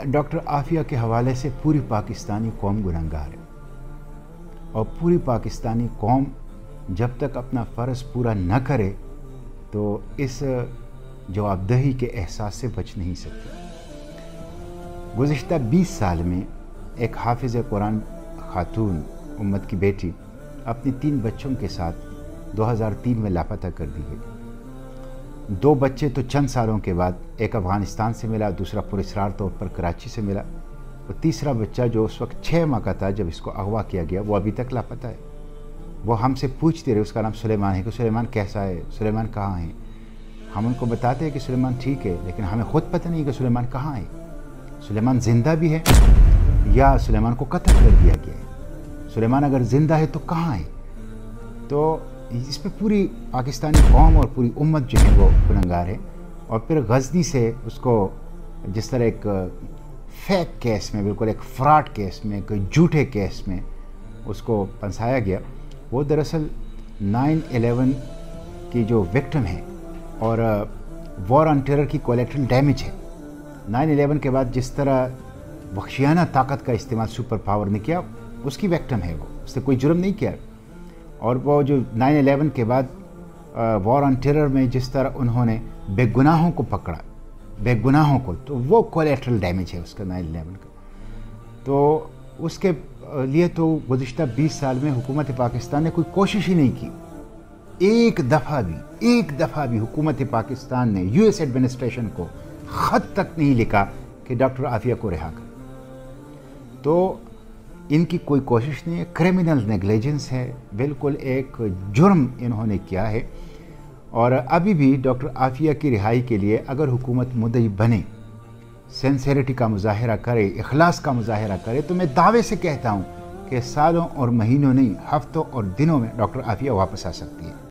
Doctor Aafia के हवाले से पूरी पाकिस्तानी कौम गुनहगार है और पूरी पाकिस्तानी कौम जब तक अपना फ़र्ज़ पूरा न करे तो इस जवाबदेही के एहसास से बच नहीं सकती। गुज़िश्ता 20 साल में एक हाफिज़ कुरान खातून उम्मत की बेटी अपने 3 बच्चों के साथ 2003 में लापता कर दी गई। 2 बच्चे तो चंद सालों के बाद, एक अफ़गानिस्तान से मिला, दूसरा पुरस्रार तौर पर कराची से मिला, और तीसरा बच्चा जो उस वक्त 6 माह का था जब इसको अगवा किया गया, वो अभी तक लापता है। वो हमसे पूछते रहे, उसका नाम सुलेमान है, कि सुलेमान कैसा है, सुलेमान कहाँ है। हम उनको बताते हैं कि सुलेमान ठीक है, लेकिन हमें ख़ुद पता नहीं कि सुलेमान कहाँ है। सुलेमान ज़िंदा भी है या सुलेमान को कत्ल कर दिया गया है। सुलेमान अगर ज़िंदा है तो कहाँ है। तो इस पर पूरी पाकिस्तानी कौम और पूरी उम्मत जो है वो गुनहगार है। और फिर गज़नी से उसको जिस तरह एक फेक केस में, बिल्कुल एक फ्रॉड केस में, एक झूठे केस में उसको फंसाया गया, वो दरअसल 9/11 की जो विक्टिम है और वॉर ऑन टेरर की कोलेटरल डैमेज है। 9/11 के बाद जिस तरह वहशियाना ताकत का इस्तेमाल सुपर पावर ने किया, उसकी विक्टिम है वो, उसने कोई जुर्म नहीं किया। और वो जो 9/11 के बाद वॉर ऑन टेरर में जिस तरह उन्होंने बेगुनाहों को पकड़ा, बेगुनाहों को, तो वो कोलेटरल डैमेज है उसका 9/11 का। तो उसके लिए तो गुज़िश्ता 20 साल में हुकूमत पाकिस्तान ने कोई कोशिश ही नहीं की। एक दफ़ा भी हुकूमत पाकिस्तान ने US एडमिनिस्ट्रेशन को ख़त तक नहीं लिखा कि डॉक्टर आफिया को रिहा कर। तो इनकी कोई कोशिश नहीं है, क्रिमिनल नेग्लिजेंस है, बिल्कुल एक जुर्म इन्होंने किया है। और अभी भी डॉक्टर आफिया की रिहाई के लिए अगर हुकूमत मुद्दई बने, सिंसेरिटी का मुजाहरा करे, इखलास का मुजाहरा करे, तो मैं दावे से कहता हूँ कि सालों और महीनों नहीं, हफ्तों और दिनों में डॉक्टर आफिया वापस आ सकती है।